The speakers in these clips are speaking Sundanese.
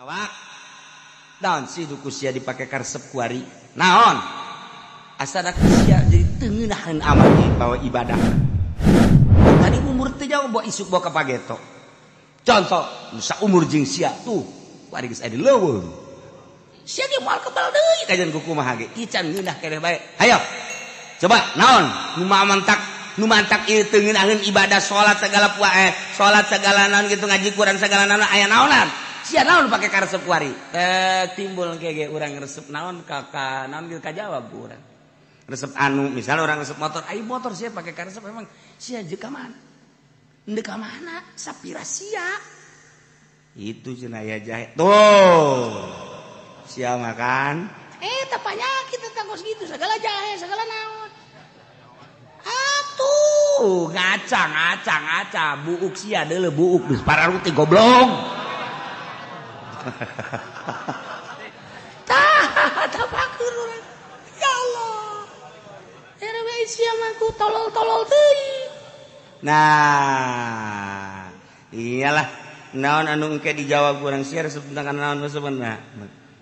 awak naon sih duku sia dipake karesep kuari naon asana sia jadi teungeunaheun amal bawa ibadah tadi umur teh jauh bawa isuk bawa ka pageto contoh nusa umur jeung sia tuh kuari geus aya di leuweung sia ge moal kebal deui kajian kumaha ge ican ngeunah keneh bae hayo coba naon nu mantak ieu teu ngeunaheun ibadah salat segala salat segala naon kitu ngaji Quran segala naon aya naonan sia naon pake karesep kuari timbul ge urang resep naon ka naon kitu kajawab urang resep anu misalnya orang resep motor ai motor sia pake karesep emang sia jeung ka mana endeu ka mana sapira sia itu cenah aya jahe tuh sia makan teh panyakit tentang kos gitu segala jahe segala naon atuh ngaca buuk sia deuleu buuk geus pararuti goblok tapakeun urang ya Allah RW sia mah ku tolol-tolol teuing nah iyalah naon anu engke dijawab urang sia resep tentang naon sebenarnya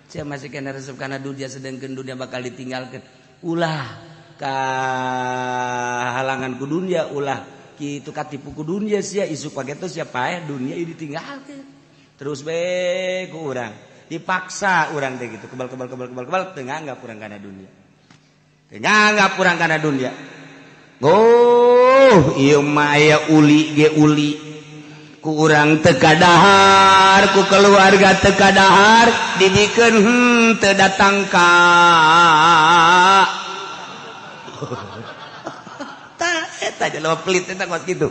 sia masih kana resep kana dunia sedengkeun dunia bakal ditinggalkeun ulah ka halangan ku dunia ulah kitu katipu ku dunia sia isu pageto sia paeh dunia ieu ditinggalkeun terus be ku urang dipaksa urang teh gitu kebal teu nganggap urang kana dunia teu nganggap urang kana dunia ieu mah aya uli ge uli ku urang teu kadahar ku keluarga teu kadahar didikeun teu datang ka eta jelema pelit eta kos kitu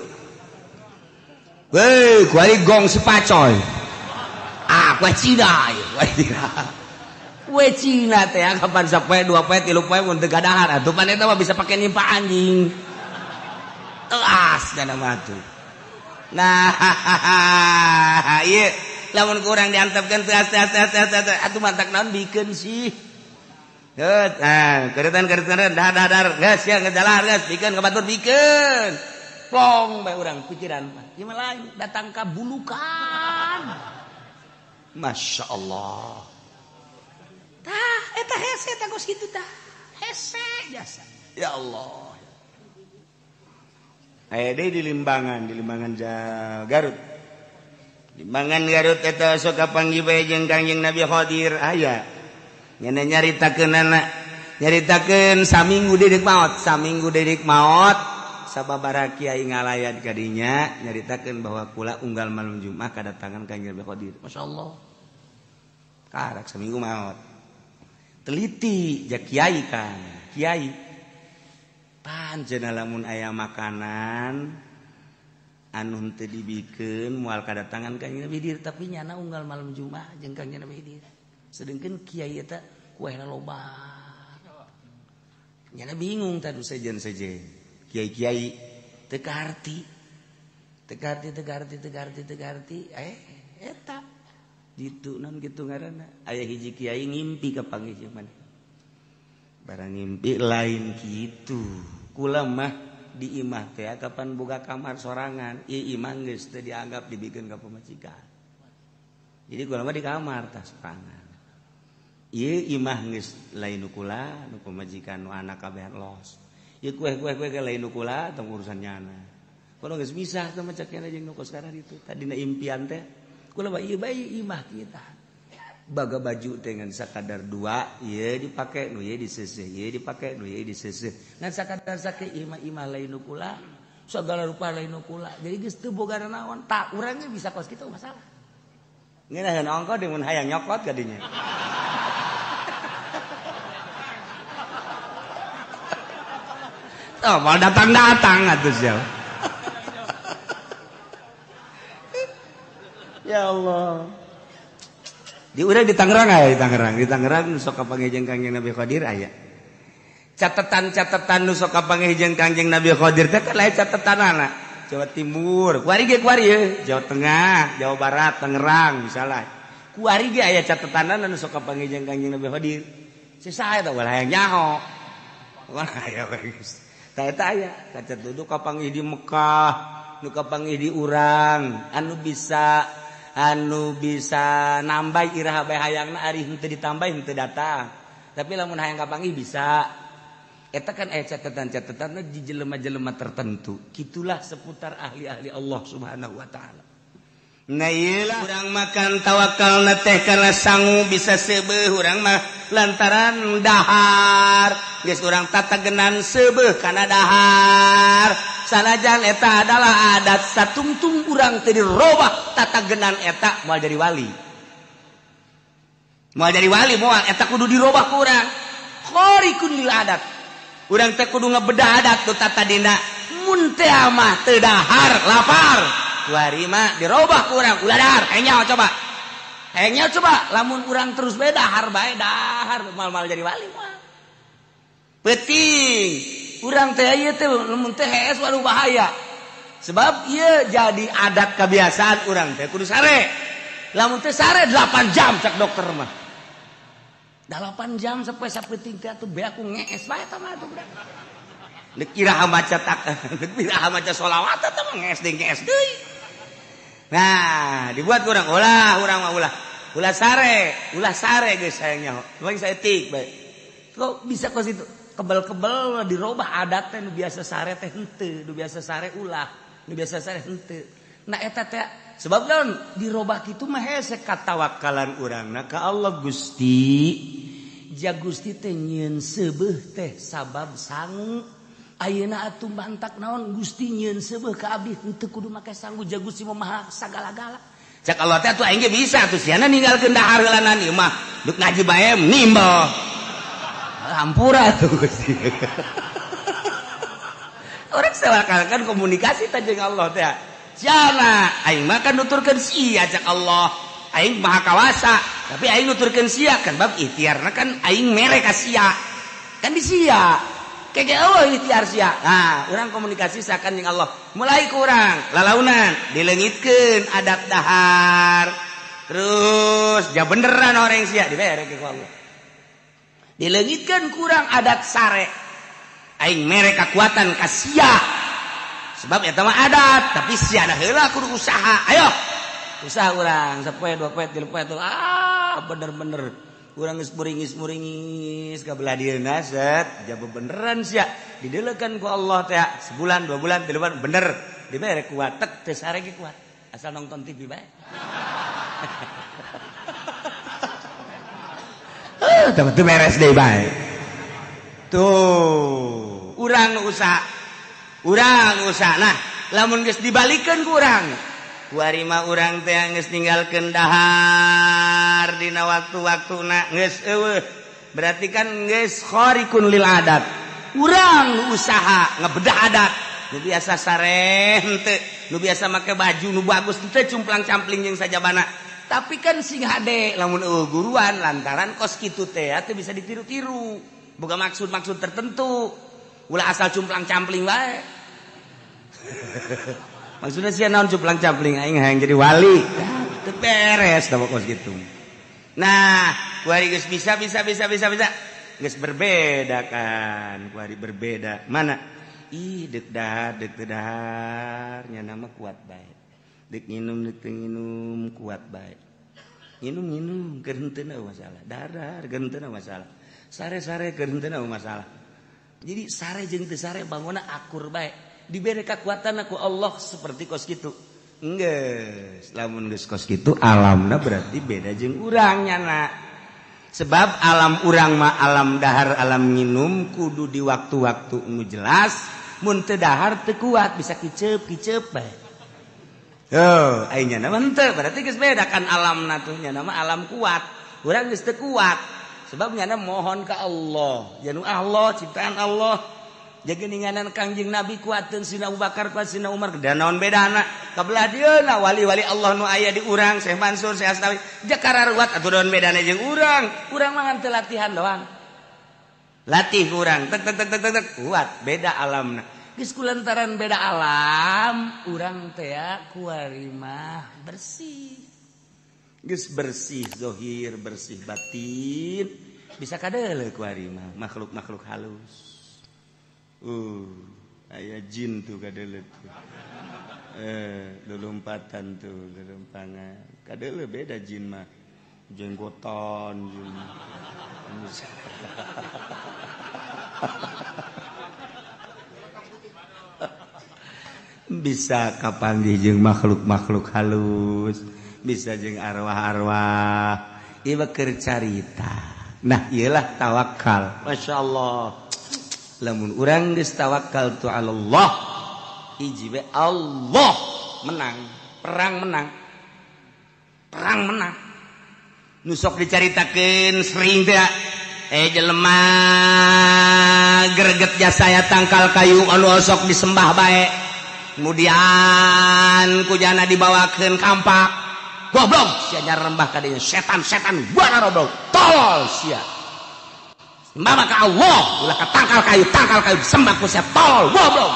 weh kuari gong sipacoy kue Cina kue Cina teh kapan sapoe 2 poe 3 poe mun teu gadahar atuh pan eta mah bisa pake nimpa anjing teas dana mah tuh nah ieu lamun kurang diantepkeun teas atuh mantak naon bikeun sih keretan dar geus ya ngejalar geus bikeun ka batur bikeun plong bae urang pikiran mah ieu mah lain datang ka bulukan Masya Allah tah eta hese tah kos kitu tah hese jasa ya Allah aya deui di Limbangan Garut Limbangan Garut eta sok kapanggih bae jeung Kangjeng Nabi Khadir aya nyana nyaritakeun saminggu dedik maot sababaraha kiai ngalayan kadinya nyaritakeun bahwa kula unggal malam Jumat kadatangan Kangjeng Nabi Khadir masyaallah karak saminggu maot teliti jak kiai kan kiai pancen lamun aya makanan anu teu dibikeun moal kadatangan Kangjeng Nabi Khadir tapi nyana unggal malam Jumat jeung Kangjeng Nabi Khadir sedengkeun kiai eta kuehna loba nyana bingung tadu sejen kiai teu kaharti eta ditu naon kitu ngaranna aya hiji kiai ngimpi ka panggijeman barang ngimpi lain kitu kula mah di imah teh kapan boga kamar sorangan ieu imah geus teu dianggap dibikeun ka pamajikan jadi kula mah di kamar tah sorangan ieu imah geus lain nu kula nu pamajikan nu anak kabeh los ieu kue ke lain nu kula tong urusan nyana kula geus misah teh macak kana jeung nu kos kana ditu tadina impian teh kula mah ieu bae imah kita baga baju teh ngan sakadar 2 ieu dipake nu ieu diseuseuh ieu dipake nu ieu diseuseuh ngan sakadar sakeu imah lain nu kula sagala rupa lain nu kula jadi geus teu boga naon tak urang ge bisa kos kitu masalah ngeunaheun ongko deui mun hayang nyokot ka dinya oh mau datang atuh sia ya Allah di urang di Tangerang aya di Tangerang sok kapanggih jeung Kangjeng Nabi Khadir aya catatan nu sok kapanggih jeung Kangjeng Nabi Khadir teh kan lain catetanana Jawa Timur kuari ge ye Jawa Tengah Jawa Barat Tangerang misalnya kuari ge aya catetanana nu sok kapanggih jeung Kangjeng Nabi Khadir saha eta ulah hayang nyaho ulah aya geus tah eta aya kacat duduk kapanggih di Mekah nu kapanggih di urang anu bisa anu bisa nambah iraha bae hayangna ari henteu ditambah henteu datang tapi lamun hayang kapanggih bisa eta kan catatan-catatan di jelema-jelema tertentu gitulah seputar ahli-ahli Allah Subhanahu wa taala. Nah iyalah urang makan tawakal teh karena sangu bisa seubeuh urang mah lantaran dahar geus urang tatagenan seubeuh kana dahar sanajan eta adalah adat satungtung urang teu dirobah tatagenan eta moal jadi wali moal eta kudu dirobah ku urang khariqun lil adat urang teh kudu ngabedah adat tu tata dina mun teh mah teu dahar lapar kuari mah dirobah ku urang ulah dahar hayang nyaho coba lamun urang terus bae dahar mal jadi wali mah penting urang teh ieu teh lamun teh hees waduh bahaya sebab ieu jadi adat kebiasaan urang teh kudu sare lamun teh sare 8 jam cak dokter mah 8 jam sampai sapeting teh atuh bae aku ngees bae eta mah atuh budak deuk iraha maca sholawat eta mah ngees deui. Nah, dibuat urang ulah sare geus sayangnya. Bang saya tik bae. Kok bisa kok situ kebel-kebel dirobah adat teh nu biasa sare teh henteu, nu biasa sare ulah, nu biasa sare henteu. Nah eta teh sebab naon dirobah kitu mah hese katawakalan urangna ka Allah Gusti. Ja Gusti teh nyieun seubeuh teh sabab sangu. Ayeuna atuh bantak naon Gusti nyieun seubeuh ka abdi henteu kudu make sangu ja Gusti mah sagala-gala. Cak Allah teh atuh aing ge bisa atuh siana ninggalkeun dahar heulanan ieu mah duk ngaji bae nimbal. Hampura tuh Gusti. Orang sewakalkan komunikasi teh jeung Allah teh. Siana aing mah kan nuturkeun sia cak Allah. Aing maha kawasa, tapi aing nuturkeun sia kan bab ikhtiarna kan aing mere ka sia. Kan di sia. Kege Allah ikhtiar sia. Nah, urang komunikasi sakan jeung Allah. Mulai ku urang lalaunan dileungitkeun adat dahar. Terus ja beneran orang sia dibere ke Allah. Dileungitkeun kurang adat sare. Aing mere kakuatan ka sia. Sebab eta mah adat, tapi sia da heula kudu usaha. Ayo. Usaha urang sapoe 2 poe 3 poe tuh. Bener-bener urang geus muringis ka belah dieuna set jaba beneran sia didelekeun ku Allah teh sebulan 2 bulan 3 bulan bener dibere kuat tek teu sare ge kuat asal nonton TV bae teu beres deui bae tuh urang usaha nah lamun geus dibalikeun ku urang kuari mah urang teh geus ninggalkeun dahar dina waktu-waktuna geus eueuh berarti kan geus khariqun lil adat urang usaha ngabedah adat nu biasa sare henteu nu biasa make baju nu bagus teu cumplang-campling jeung sajabana tapi kan sing hade lamun eueuh guruan lantaran kos kitu teh teu bisa ditiru-tiru boga maksud-maksud tertentu ulah asal cumplang-campling bae maksudnya sih naon cumplang-campling aing hayang jadi wali. Teu beres da pokos kitu. Nah, kuari geus bisa. Geus berbeda kan. Kuari berbeda. Mana? Ih, deuk dahar nya nama kuat bae. Deuk nginum kuat bae. Nginum keur henteu na masalah. Dahar keur henteu na masalah. Sare-sare keur henteu na masalah. Jadi sare jeung teu sare bangona akur bae. Diberi kekuatan aku Allah seperti kos gitu geus lamun geus kos gitu alamna berarti beda jeung urang nyana sebab alam urang mah alam dahar alam nginum kudu di waktu-waktu nu jelas mun teu dahar teu kuat bisa kiceup bae aing nya mah henteu berarti geus beda kan alamna tuh nya mah alam kuat urang geus teu kuat sebab nya mohon ka Allah janu Allah ciptaan Allah jaga ninganan Kangjeng Nabi kuateun Sina Abu Bakar kuat Sina Umar da naon bedana kabelah dieuna wali-wali Allah nu aya di urang Syekh Mansur Syekh Astawi jakara ruwat atuh naon bedana jeung urang mah teu latihan doang latih urang tek kuat beda alamna geus kulantaran beda alam urang teh kuari mah bersih geus bersih zahir bersih batin bisa kadeuleu kuari mah makhluk-makhluk halus aya jin tuh kadeuleu Lulumpatan tuh lulumpangan kadeuleuk beda jin mah jenggoton jin bisa kapanggih jeung makhluk-makhluk halus bisa jeung arwah-arwah ieu keur carita nah iyalah tawakal masyaallah lamun urang geus tawakal tu Allah hiji we Allah menang perang menang nu sok dicaritakeun sering teh jelema greget jasa tangkal kayu anu sok disembah bae kemudian kujana dibawakeun kampak goblok sia nyarembah ka dieu setan buana goblok tolol sia sembah ka Allah ulah ka tangkal kayu disembah ku sia tolol goblok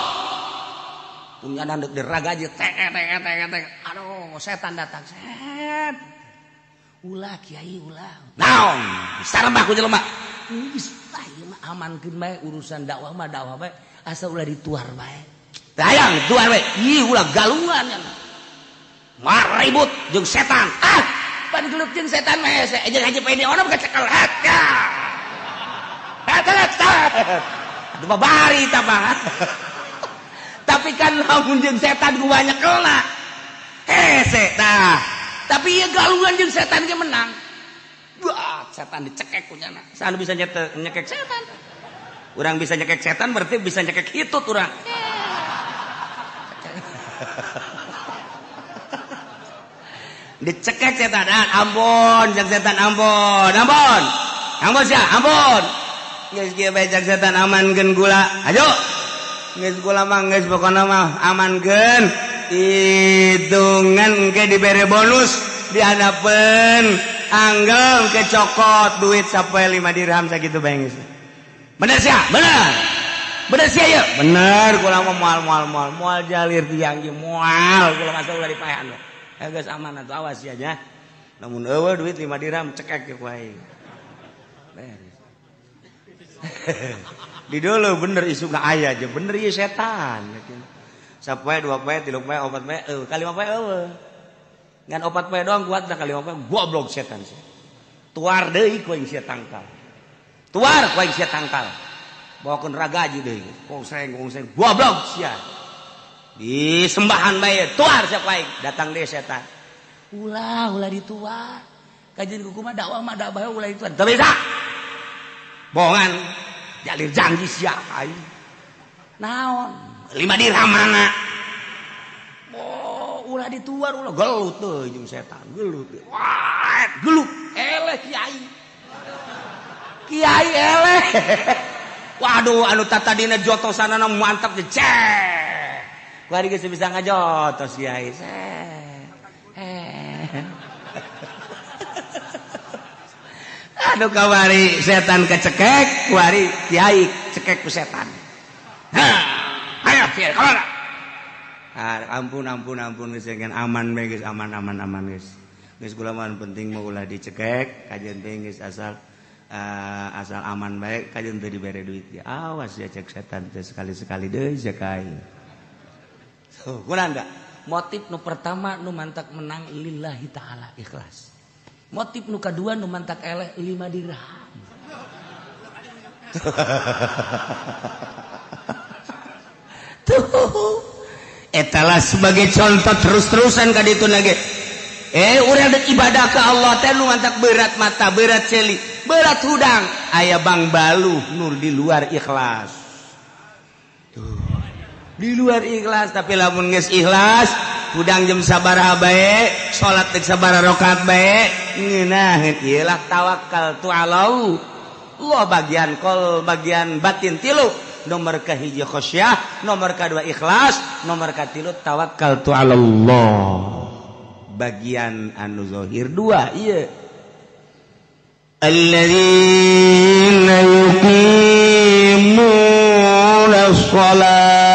punya nandek diraga aja aduh setan datang ulah kiai ulah naon sarembah ku jelema geus ieu mah amankeun bae urusan dakwah bae asa ulah dituar bae tayang tuar bae ieu ulah galungan maribut jeung setan pan geuleuh jeung setan mah hese jeung haji pede ona bukan cekel ya aduh babari tah banget tapi kan lamun jeung setan ku banyak kelna hese tah tapi ieu galungan jeung setan ge menang wah setan dicekek ku nya saha bisa nyekek setan urang bisa nyekek setan berarti bisa nyekek hitut urang dicekek setan ampun jeung setan ampun sia ampun geus kieu bae jeung setan amankeun gula ayo geus kula mah geus pokona mah amankeun hitungan ke dibere bonus dihadapeun anggel ke cokot duit sampai 5 dirham sakitu bae geus bener sia bener sia ieu bener kula mah moal jalir tiang ge moal kula mah ulah dipaehan geus aman atuh awas ya nya lamun eueuh duit 5 dirham cekek ge wae beres di dulu bener isukna aya aja bener ieu setan sapoe 2 poe 3 poe 4 poe kali 5 poe eueuh ngan 4 poe doang kuat dah kali 5 poe goblok setan sih tuar deui ku aing sia tangkal bawakeun ragaji deui gongseng goblok sia di sembahan bae tuar sia aing datang deui setan ulah dituar kajian kuku mah dakwah ulah dituar teu bisa bohongan jalir janji sia aing naon 5 dirham mana ulah dituar ulah gelut teuy jeung setan gelut eleh kiai eleh waduh anu tatadina jotosanana mantap je kuari geus bisa ngajotos kiai aduh kawari setan kecekek kuari kiai cekek ku setan ayo kiai kamana ampun geus aman bae geus aman geus geus kula mah penting mah ulah dicekek kajian teh geus asal aman bae kajian teu dibere duit ya awas ya cek setan teh sekali-sekali deui sakai kunaon da motif nu pertama nu mantak menang lillahi taala ikhlas motif nu kadua nu mantak eleh 5 dirham tuh etalah sebagai contoh terus-terusan ka ditu na ge urang dek ibadah ka Allah teh nu mantak berat mata berat celi berat hudang aya bang baluh nur di luar ikhlas tuh di luar ikhlas tapi lamun geus ikhlas hudang jam sabaraha bae salat teh sabaraha rakaat bae ngeunaheun ieu lah tawakal tu Allah bagian kol bagian batin tilu nomor kahiji khosyah nomor kedua ikhlas nomor katilu tawakal tu Allah bagian anu zahir 2 ieu alladzina yuqimuna shalah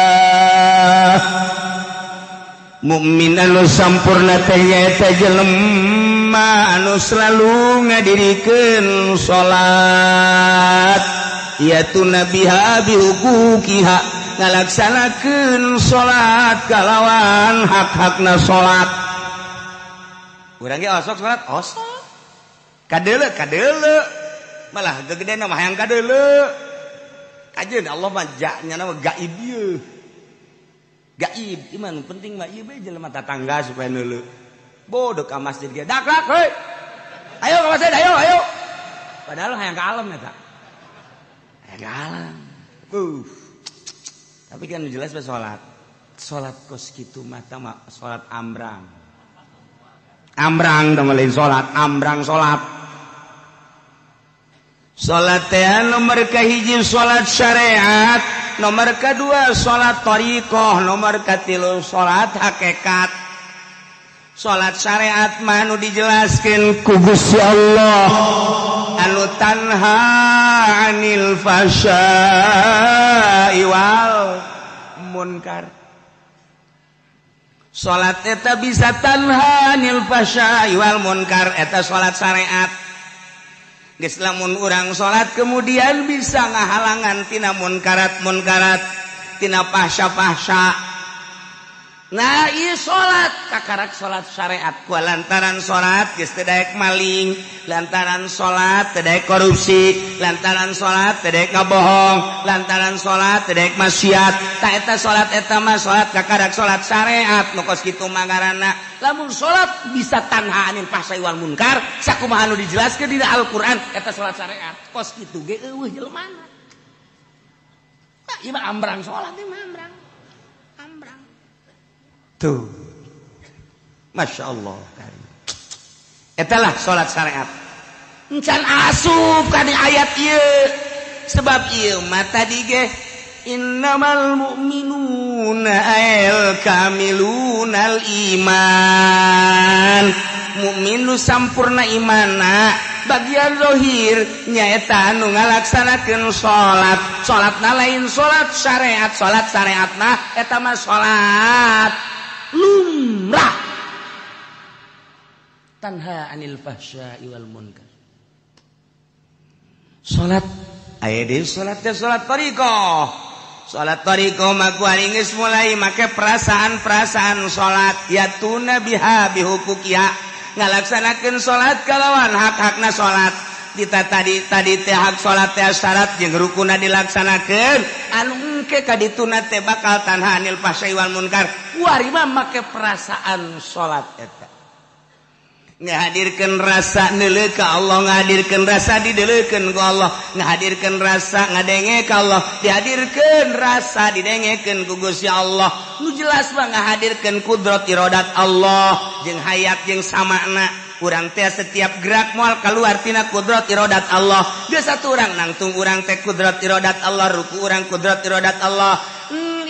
mukmin anu sampurna teh nyaeta jelema anu selalu ngadirikeun salat yaitu nabiha bihuquqiha ngalaksanakeun salat kalawan hak-hakna salat. Urang ge osok salat, osok. Kadeuleu malah gegedena mah hayang kadeuleu. Kajeun Allah mah ja-nya nama gaib ieu. Gaib iman penting mah ieu bae jelema tatangga supaya neuleu. Bodoh ka masjid ge dak heuy. Ayo ka masjid ayo. Padahal hayang ka alam eta. Hayang ka alam. Tapi kan jelas bae salat kos kitu mah tah salat ambrang. Ambrang tah lain salat, ambrang salat. Salat teh nomor kahiji salat syariat, nomor kedua salat thariqah, nomor katilu salat hakikat. Salat syariat mah anu dijelaskeun ku Gusti Allah anu tanha 'anil fasya'i wal munkar. Salat eta bisa tanha 'anil fasya'i wal munkar, eta salat syariat. Geus lamun urang salat kemudian bisa ngahalangan tina munkarat tina fahsya. Nah ieu salat kakarak salat syariat ku lantaran salat geus teu daek maling, lantaran salat teu daek korupsi, lantaran salat teu daek ngabohong, lantaran salat teu daek maksiat. Tah eta salat eta mah salat kakarak salat syariat nu kos kitu mah ngaranna. Lamun salat bisa tanha anil fahsya'i wal munkar, sakumaha anu dijelaskeun dina Al-Qur'an eta salat syariat. Kos kitu ge eueuh jelemana. Tah ieu mah ambrang salat ieu mah ambrang. Tuh. Masya Allah. Etalah salat syariat. Encan asup kana ayat ieu. Sebab ieu mah tadi ge innamal mu'minuna kamilunal iman. Mukmin nu sampurna imanna bagian zahir nyaeta anu ngalaksanakeun salat. Salatna lain salat syariat, salat syariatna eta mah salat lumrah tanha anil fahsya'i wal munkar. Salat aya deui salat teh salat thariqah. Salat thariqah mah kuari geus mulai make perasaan-perasaan salat yatuna biha bihuquqiha, ngalaksanakeun salat kalawan hak-hakna salat. Tadi teh hak salat teh syarat jeung rukunna dilaksanakeun anu engke kadituna teh bakal tanha anil fahsya'i wal munkar. Kuari mah make perasaan salat eta. Ngahadirkeun rasa neuleuh ka Allah, ngahadirkeun rasa dideuleukeun ku Allah, ngahadirkeun rasa ngadenge ka Allah, dihadirkeun rasa didengekeun ku Gusti Allah. Nu jelas mah ngahadirkeun kudrat iradat Allah jeung hayat jeung samana. Urang teh setiap gerak moal kaluar tina kudrat iradat Allah. Biasa tu urang nangtung urang teh kudrat iradat Allah, ruku urang kudrat iradat Allah.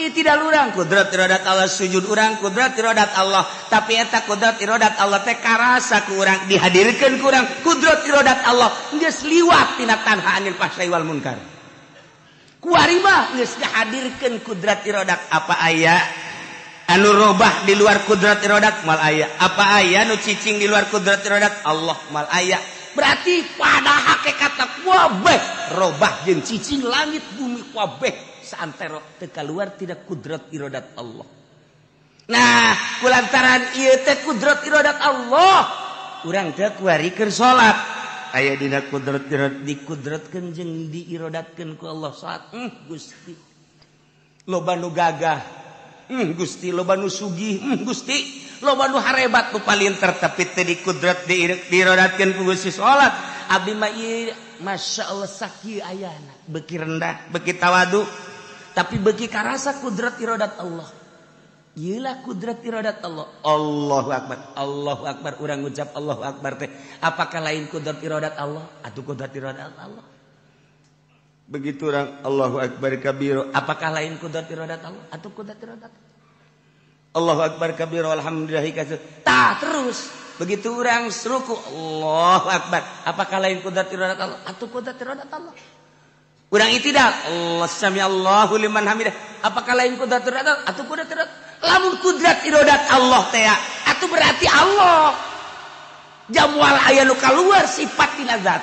Tidak urang kudrat iradat Allah, sujud urang kudrat iradat Allah. Tapi eta kudrat iradat Allah teh karasa ku urang, dihadirkeun ku urang kudrat iradat Allah geus liwat tina tanha anil fahsya'i wal munkar. Kuari mah geus dihadirkeun kudrat iradat. Apa aya anu robah di luar kudrat iradat? Mal aya. Apa aya nu cicing di luar kudrat iradat? Allah mal aya. Berarti pada hakikatna kabeh robah jeung cicing langit bumi kabeh saantero teu kaluar tidak kudrat iradat Allah. Nah, kulantaran ieu teh kudrat iradat Allah, urang teh kuarikeun salat. Aya dina kudrat iradat dikudratkeun jeung diiradatkeun ku Allah salat. Gusti. Loba nu gagah. Gusti loba nu sugih. Gusti loba nu harebat nu palinter tapi teu dikudrat diiradatkeun ku Gusti salat. Abdi mah ieu masyaallah sakieu ayana, beuki rendah, beuki tawadu. Tapi bagi karasa kudrat iradat Allah. Iyalah kudrat iradat Allah. Allahu Akbar. Allahu Akbar. Urang ngucap Allahu Akbar teh. Apakah lain kudrat iradat Allah? Atau kudrat iradat Allah? Begitu orang Allahu Akbar kabiro. Apakah lain kudrat iradat Allah? Atau kudrat iradat Allah? Allahu Akbar kabiro. Alhamdulillahi kasih. Tah terus. Begitu orang seruku. Allahu Akbar. Apakah lain kudrat iradat Allah? Atau kudrat iradat Allah? Urang itidal, Allah samiallahu liman hamidah. Apakah lain kudrat iradat atau kudrat iradat? Lamun kudrat iradat Allah teh, atuh berarti Allah. Jamual aya nu kaluar sifat tina zat.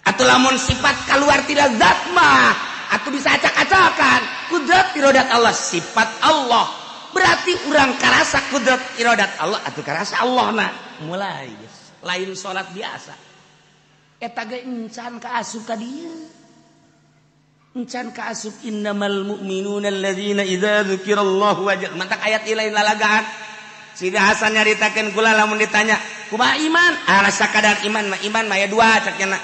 Atuh lamun sifat kaluar tina zat mah Atuh bisa acak-acakan kudrat iradat Allah sifat Allah berarti urang karasa kudrat iradat Allah atuh karasa Allah na mulai guys lain salat biasa eta ge encan kaasup ka dieu encan kaasup innamal mu'minuna alladzina idza dzukirallahu wajilat mantak ayat ilain lalagaan Sida Hasan nyaritakeun kula lamun ditanya kumaha iman rasa kadar iman mah aya dua cak cenah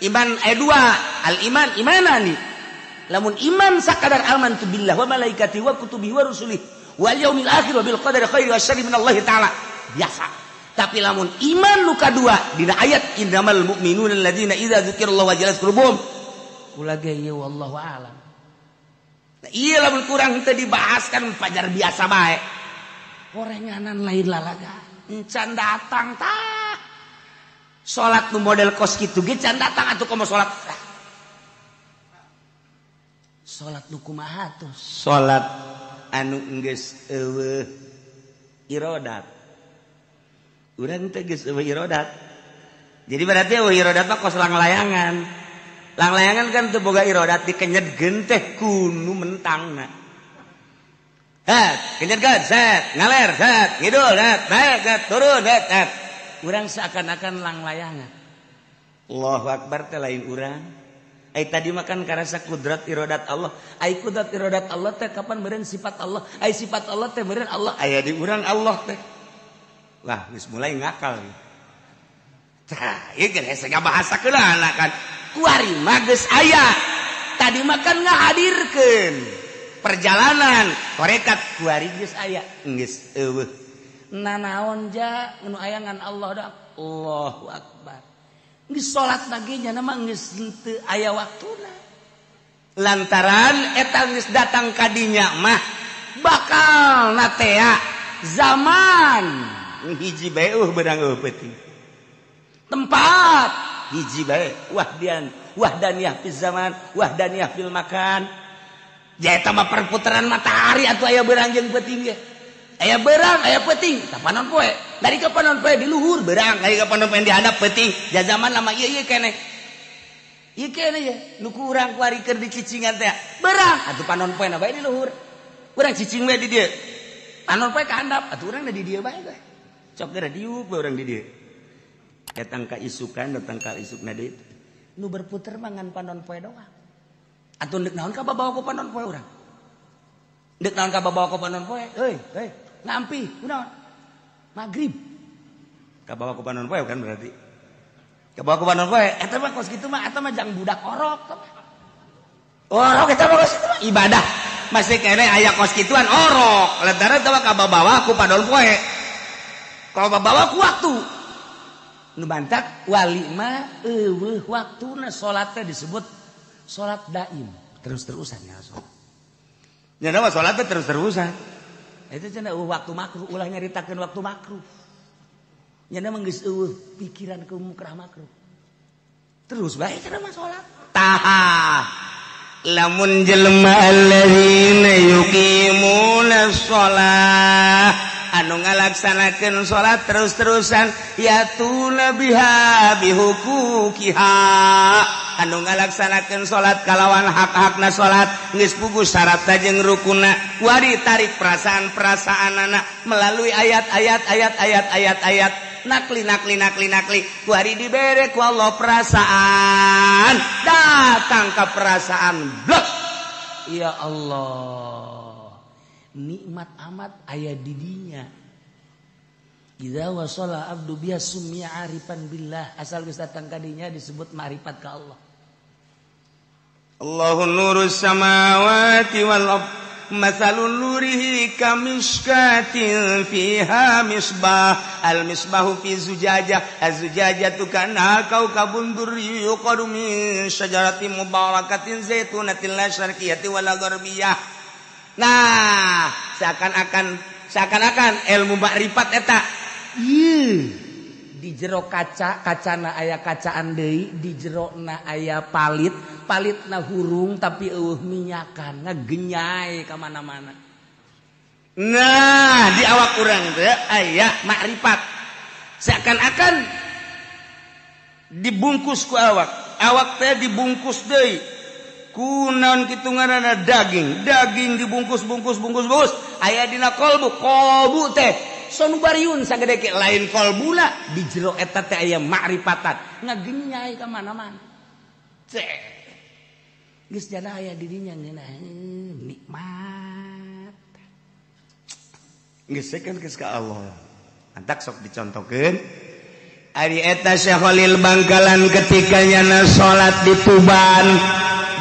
iman aya dua al iman imanani lamun iman sakadar amantu billah wa malaikati wa kutubihi wa rusulih wal yaumil akhir wa bil qadari khairi wa syarri minallahi taala biasa tapi lamun iman nu kadua dina ayat innamal mu'minuna alladzina idza dzukirallahu wajilat qulubuhum kula ge ieu wallahu a'lam nah ieu lamun kurang teu dibahaskan pajar biasa bae gorenganan lain lalaga encan datang tah salat nu model kos kitu ge can datang atuh komo salat salat nu kumaha tuh salat anu geus eueuh iradat urang teh geus eueuh iradat jadi berarti eueuh iradat mah kos langlayangan langlayangan kan teu boga iradat dikenyedkeun teh kunu mentangna kenyedkeun set ngaler set ngidul set naik set turun set urang seakan-akan langlayangan Allahu akbar teh lain urang ai tadi makan karasa kudrat iradat Allah ai kudrat iradat Allah teh kapan meureun sifat Allah ai sifat Allah teh meureun Allah aya di urang Allah teh wah geus mulai ngakal tah ieu geus hese bahasakeunana kan kuari mah geus aya tadi makan ngahadirkeun perjalanan korekat kuari geus aya geus eueuh nanaon ja nu aya ngan Allah da Allahu akbar geus salat lagi nya mah geus teu aya waktuna lantaran eta geus datang ka dinya mah bakal natea zaman hiji bae beurang peuting tempat hiji bae wahdaniyah fil zaman wahdaniyah fil makan ja eta mah perputaran matahari atuh aya beurang jeung peuting ge aya beurang aya peuting kapanon poe dari kapanon poe di luhur beurang dari kapanon poe di handap peuting ja zaman lama ieu keneh ieu keneh ya nu kurang kuari keur dicicingan teh beurang atuh panon poe na bae di luhur urang cicing bae di dieu panon poe ka handap atuh urang da di dieu bae teh cok geura diuk bae urang di dieu datang ka isukan datang ka isukna deui nu berputer mangan panon poe doang atuh deuk naon ka babawa ku panon poe urang deuk naon ka babawa ku panon poe euy ngampi kunaon magrib ka bawa ku panon poe kan berarti ka bawa ku panon poe eta mah kos kitu mah eta mah jang budak orok eta mah kos kitu mah ibadah masih kene aya kos kituan orok lantaran eta mah ka babawa ku panon poe kalau babawa ku waktu nu bantak wali mah eueuh waktuna salat teh disebut salat daim terus-terusan ya salat nya nama salat teh terus-terusan eta cenah waktu makruh ulah nyaritakeun waktu makruh nya nama geus eueuh pikiran ke mukrah makruh terus bae cenah mah salat tah lamun jelema alladzina yuqimuna shalah anu ngalaksanakeun salat terus-terusan yatuna biha bihuquqiha anu ngalaksanakeun salat kalawan hak-hakna salat geus puguh syaratna jeung rukunna kuari tarik perasaan-perasaanana melalui ayat nakli kuari dibere ku Allah perasaan datang ke perasaan blok ya Allah nikmat amat aya di dinya idza wasala abdu biha summiya arifan billah asal geus datang ka dinya disebut ma'rifat ka Allah Allahun nurus samawati wal ard mathalun nurihi kamishkatin fiha misbah al misbahu fi zujajah az-zujajatu kana kaukabun durri yuqadu min syajaratin mubarakatin zaitunatin la syarqiyyati wala gharbiyah. Nah, seakan-akan ilmu makrifat eta di jero kacana aya kacaan deui di jerona aya palitna hurung tapi eueuh minyakan ngagenyai ka mana-mana. Nah, di awak urang teh aya makrifat seakan-akan dibungkus ku awak teh dibungkus deui kunaon kitu ngaranna daging dibungkus aya dina kolbu teh sonubariun sagede lain kolbuna di jero eta teh aya ma'rifatan ngagenyai ka mana-mana teh geus jana aya di dinya nikmat geus sakeun geus ka Allah antak sok dicontohkeun ari eta Syekh Khalil Bangkalan ketika nyana salat di Tuban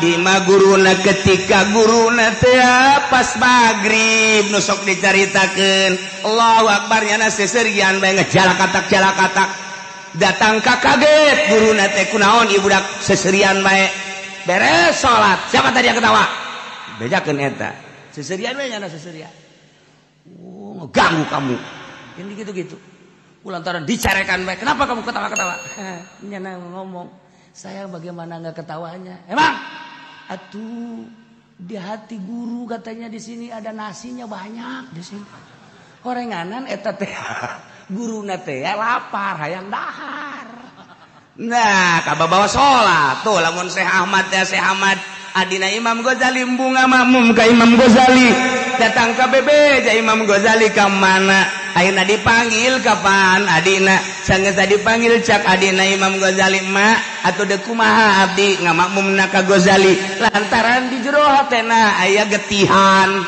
di maguruna ketika guruna teh pas magrib nu sok dicaritakeun Allahu Akbar nyana seserian bae ngejalakatak datang ka kaget guruna teh kunaon ieu budak seserian bae beres salat siapa tadi yang ketawa bejakeun eta seserian bae nyana seserian ngeganggu kamu ini gitu-gitu lantaran dicarekan bae kenapa kamu ketawa-ketawa nyana ngomong saya bagaimana enggak ketawanya emang atuh di hati guru katanya di sini ada nasinya banyak di sini. Horenganan eta teh guruna teh lapar hayang dahar. Nah, kababawa salat tuh lamun Syekh Ahmad ya Syekh Ahmad adina Imam Ghazali bunga makmum ka Imam Ghazali datang ka bebeja Imam Ghazali ka mana ayeuna dipanggil kapan adina sanggeus dipanggil cak adina Imam Ghazali ma atuh deuk kumaha abdi ngamakmumna ka Ghazali lantaran di jero hatena aya getihan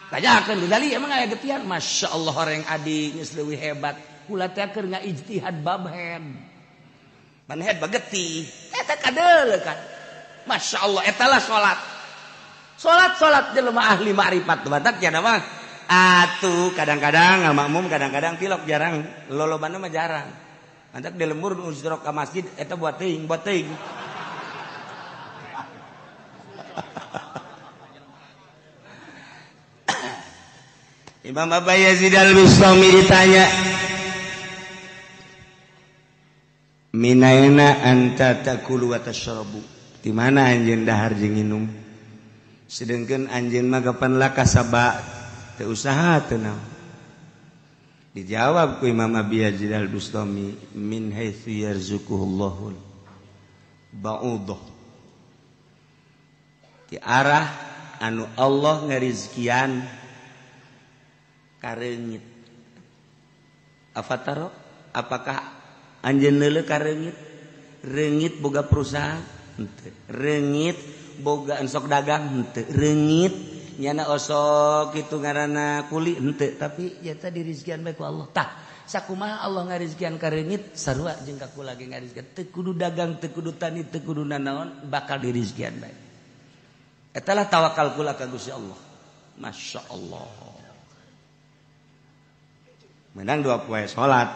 kajakeun Ghazali emang aya getihan masyaallah horeng adi geus leuwih hebat kula teh keur ngaijtihad babhen manhead bageti eta kadeuleuh kan masyaallah eta lah salat jelema ahli makrifat batak cenah mah atuh kadang-kadang ngamakmum kadang-kadang pilok jarang lolobana mah jarang antak di lembur usrok ka masjid eta buat teuing Imam Abu Yazid Al-Bustami ditanya minaina anta takulu wa tashrabu di mana anjeun dahar jeung nginum sedengkeun anjeun mah kapan laka sabak teu usaha teu naon dijawab ku Imam Abi Yazid Al-Bustami min haitsu yarzuquhullahul ba'udah di arah anu Allah ngarizkian kareungit afataro apakah anjeun leuleuh kareungit reungit boga perusahaan henteu reungit boga sok dagang henteu reungit nyana osok kitu ngaranna kuli henteu tapi eta dirizkian bae ku Allah tah sakumaha Allah ngarizkian ka reungit sarua jeung ka kula ge ngarizkian teu kudu dagang teu kudu tani teu kudu nanaon bakal dirizkian bae eta lah tawakal kula ka Gusti Allah masyaallah menang 2 poe salat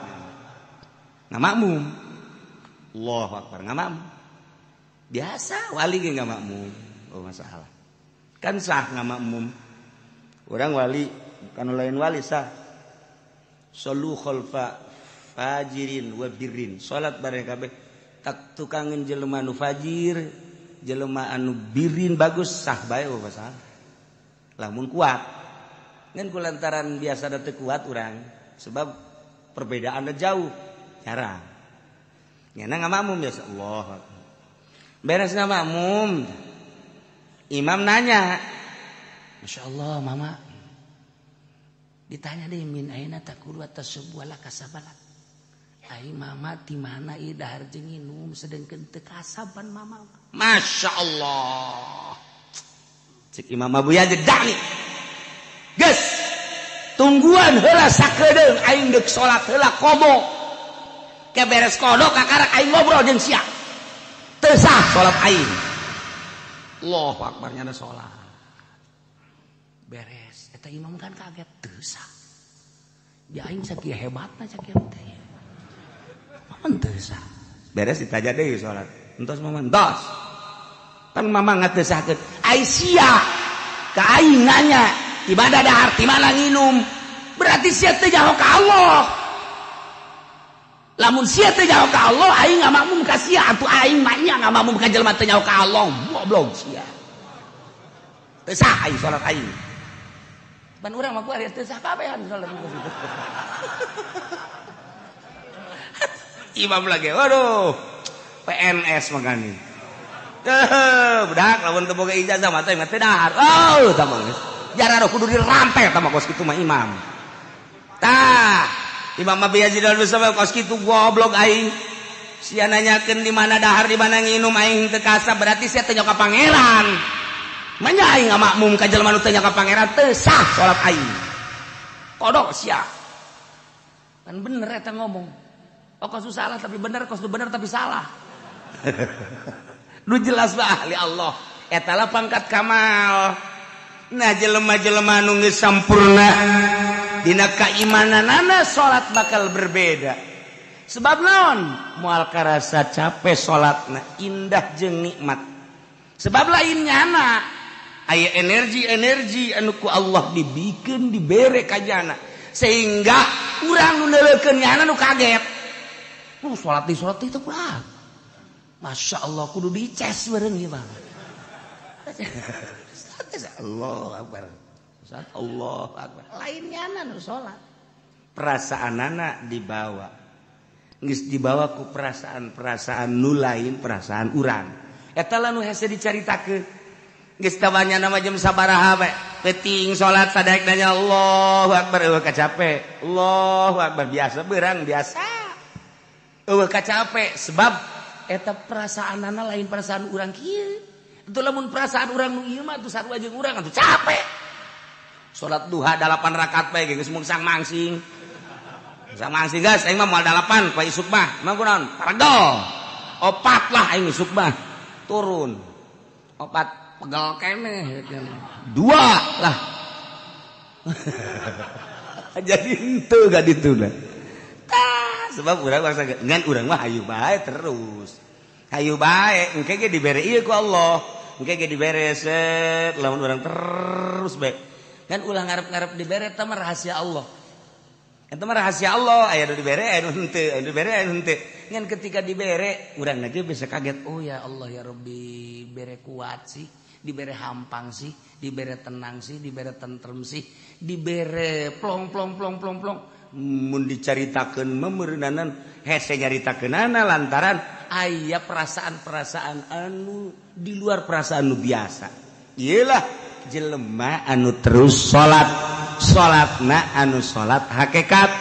ngamakmum Allahu Akbar ngamakmum biasa wali ge ngamakmum oh masalah kan sah ngamakmum urang wali kan lain wali sah sallu khalfa fajirin wa birrin salat bareng kabeh tak tukangin jelema anu fajir jelema anu birrin bagus sah bae oh masalah lamun kuat ngan kulantaran biasa da teu kuat urang sebab perbedaannya jauh jarang nyana ngamakmum biasa Allah beres ngamakmum imam nanya Masya Allah mama ditanya deh min aina takulu atas sebuah lakasabalat ai mama di mana ieu dahar jeung nginum sedengkeun teu kasaban mama Masya Allah cek Imam Abu Yazid dani geus tungguan heula sakedeung aing deuk salat heula komo ke beres kodok kakarak aing ngobrol jeung sia teu sah salat aing Allahu Akbar nyana salat beres eta imam kan kaget teu sah ya aing sakieu hebatna sakieu teh mamang teu sah beres ditaja deui salat entos mamang entos kan mamang ngateu sahkeun ai sia ka aing nanya ibadah dahar di mana nginum berarti sia teh jauh ka Allah lamun sia teh jauh ka Allah aing ngamakmum ka sia atuh aing mah nya ngamakmum ka jelema teh jauh ka Allah goblok sia teu sah aing salat aing ban urang mah ku ari teu sah kabehan salat imam lagi waduh PNS magani budak lamun teu boga ijazah mah teh teu dahar. Oh, tah mah. Jararo kudu dirampe tah mah kos kitu mah imam. Tah, Imam Abi Yazid al-Bustami kos kitu goblok aing. Sia nanyakeun di mana dahar di mana nginum aing teu kasab berarti sia teu nyoka pangeran. Manya aing makmum ka jelema nu teu nyoka pangeran teu sah salat aing. Kodok sia. Kan bener eta ngomong. Oh kos salah tapi bener, kos bener tapi salah. Nu jelas bah ahli Allah. Eta lah pangkat kamal. Nah jelema-jelema nu geus sampurna dina kaimananana salat bakal berbeda. Sebab naon? Moal karasa capek salatna indah jeung nikmat. Sebab lain nyana aya energi-energi anu ku Allah dibikeun dibere ka jana sehingga urang nu neuleukeun nyana nu kaget. Salat itu kumaha? Masya Allah kudu dices bareng ieu mah. Allahu Akbar. Allahu Akbar. Lain nyana nu salat. Perasaanana dibawa. Geus dibawa ku perasaan-perasaan nu lain perasaan urang. Eta lah nu hese dicaritakeun. Geus tabanyana mah jam sabaraha bae. Peuting salat sadaek nanya Allahu Akbar eueuh kacape. Allahu Akbar biasa beurang biasa. Eueuh kacape sebab eta perasaanana lain perasaan urang kieu. Itu lamun perasaan urang nu ieu mah atuh sarua jeung urang atuh capek. Salat duha 8 rakaat bae geus mung sang mangsing. Sang mangsing geus aing mah moal 8 poe isuk mah. Mah kunaon? Paregol. 4 lah aing isuk mah. Turun. 4 pegel keneh. 2 lah. Jadi henteu ka dituna. Sebab urang bangsa ngan urang mah hayu bae terus. Hayu bae engke ge dibere ieu ku Allah. Engke ge dibere set lamun urang terus bae. Kan ulah ngarep-ngarep dibere eta mah rahasia Allah. Eta mah rahasia Allah aya nu dibere aya nu henteu, aya dibere aya nu henteu. Ngan ketika dibere urang ge bisa kaget, oh ya Allah ya Rabbi bere kuat sih, dibere hampang sih, dibere tenang sih, dibere tentrem sih, dibere plong plong plong plong plong. Mun dicaritakeun memeureunanan hese nyaritakeunana lantaran aya perasaan-perasaan anu di luar perasaan nu biasa. Iyalah jelema anu terus salatna anu salat hakikat.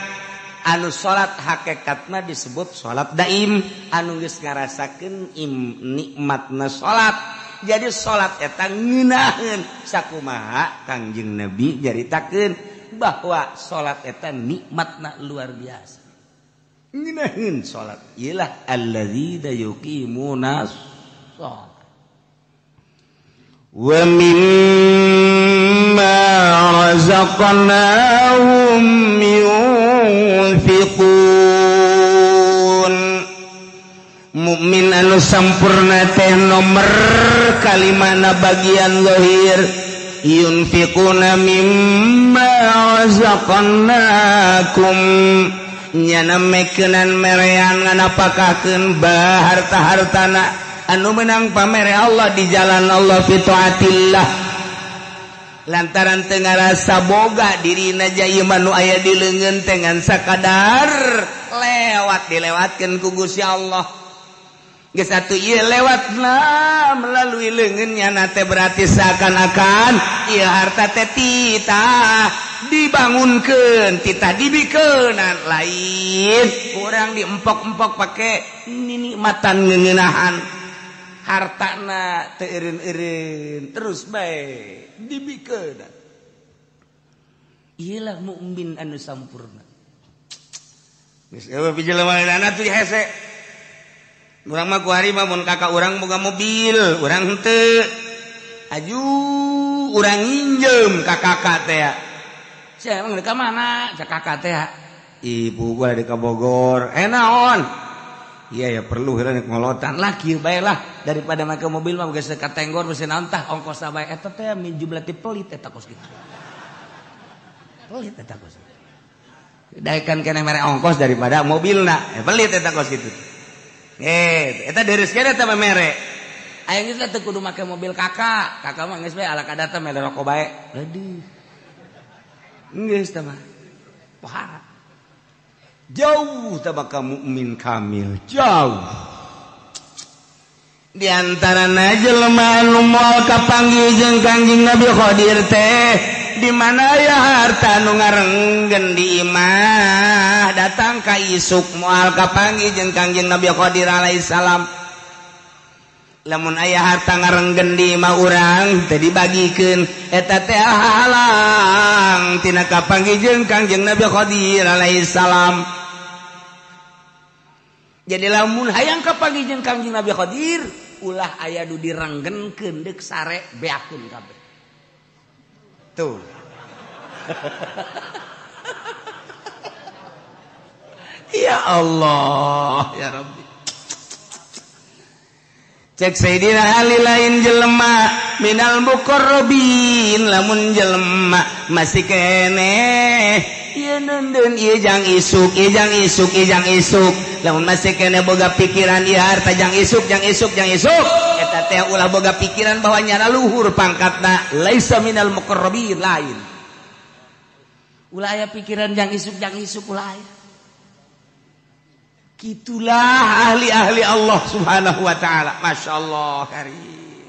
Anu salat hakikatna disebut salat daim anu geus ngarasakeun nikmatna salat. Jadi salat eta ngeunaheun sakumaha Kangjeng Nabi nyaritakeun bahwa salat eta nikmatna luar biasa. Ngeunaheun salat ialah alladzina yuqimuna shalah wa mimma razaqnahum yunfiqun. Mukmin anu sampurna teh nomer kalimana bagian zahir yunfiquna mimma razaqnakum nyana mekeunan merean nganapakakeun harta-hartana anu menang pamere Allah di jalan Allah fi taatillah lantaran teu ngarasa boga dirina jaya manu aya di leungeun teh ngan sakadar dilewatkeun ku Gusti Allah. Geus atuh ieu lewatna melalui leungeunnya teh berarti seakan-akan ieu harta teh titah dibangunkeun, titah dibikeunan lain urang diempok-empok pake nikmatan ngeuneunahan hartana teu eureun-eureun terus bae dibikeunan. Ieulah mukmin anu sampurna. Geus eueuh pijelemaanana tuh hese. Urang mah kuari mah mun kakak urang boga mobil, urang henteu. Aju urang nginjem ka kakak teh. Sia emang di ka mana? Cak kakak teh. Ibu gua di ka Bogor. Naon? Iya ya perlu heula ngolotan lah kieu bae lah daripada make mobil mah geus ka Tenggor mesti naon tah ongkosna bae eta teh min jumlah ti pelit eta kos kitu. Pelit eta kos. Daekan keneh mere ongkos daripada mobilna. Pelit eta kos kitu. Eta dereuskeun eta mah mere. Aya geus teh kudu make mobil kakak. Kakak mah geus bae ala kadata mere rokok bae. Aduh. Geus teh mah. Pohara. Jauh teh ka mukmin kamil, jauh. di antarana jelema anu moal kapanggih jeung Kangjeng Nabi Qadir teh di mana ya harta nu ngarenggen di imah datang ka isuk moal kapanggih jeung Kangjeng Nabi Qadir alaihi salam. Lamun aya harta ngarenggen di imah urang teh dibagikeun eta teh halang tina kapanggih jeung Kangjeng Nabi Qadir alaihi salam. Jadi lamun hayang kapanggih jeung Kangjeng Nabi Qadir ulah aya nu direnggenkeun deuk sare beakeun kabeh. Tuh. Ya Allah, ya Rabbi. Cek Sayyidina Ali lain jelema minal muqarrabin lamun jelema masih keneh ieu neundeun ieu jang isuk lamun masih keneh boga pikiran ieu harta jang isuk eta teh ulah boga pikiran bahwa nyana luhur pangkatna laisa minal muqarrabin lain ulah aya pikiran jang isuk ulah aya. Itulah ahli-ahli Allah subhanahu wa ta'ala. Masya Allah karim.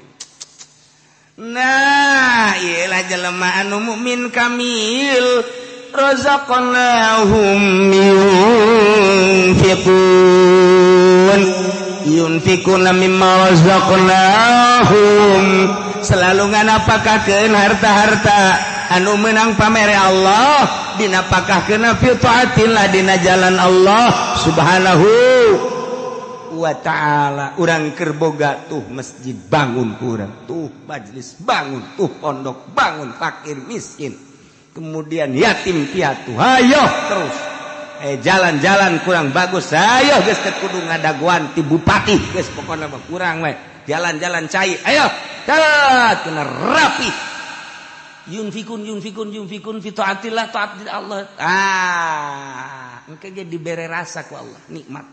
Nah ialah jelema anu mu'min kamil razaqnahum yunfikuna mimma razaqnahum selalu nganapakakeun harta-harta anu menang pamere Allah dinapakahkeun fi taatillah dina jalan Allah subhanahu wa ta'ala. Urang keur boga tuh masjid bangun urang, tuh majlis bangun, tuh pondok bangun, fakir miskin kemudian yatim piatu hayo terus jalan-jalan kurang bagus hayo geus teh kudu ngadaguan ti bupati geus pokona mah kurang we jalan-jalan cai ayo tat kena rapi yunfikun fi taatillah taat Allah engke ge dibere rasa ku Allah nikmat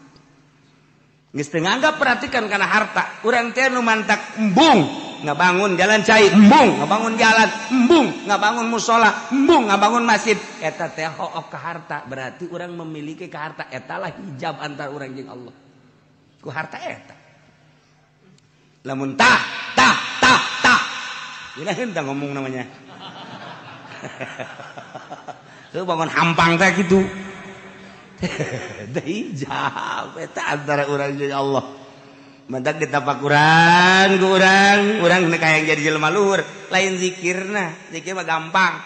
geus teu nganggap perhatikan kana harta urang teh nu mantak embung ngabangun jalan cai embung ngabangun jalan embung ngabangun musola embung ngabangun masjid eta teh hook ka harta berarti urang memiliki ka harta eta lah hijab antar urang jeung Allah ku harta eta lamun tah ina henteu ngomong namanya tuh bangun hampang teh gitu teh hijab eta antara urang jeung Allah mantak ditapak urang ku urang nu kayang jadi jelema luhur lain zikirna zikir mah gampang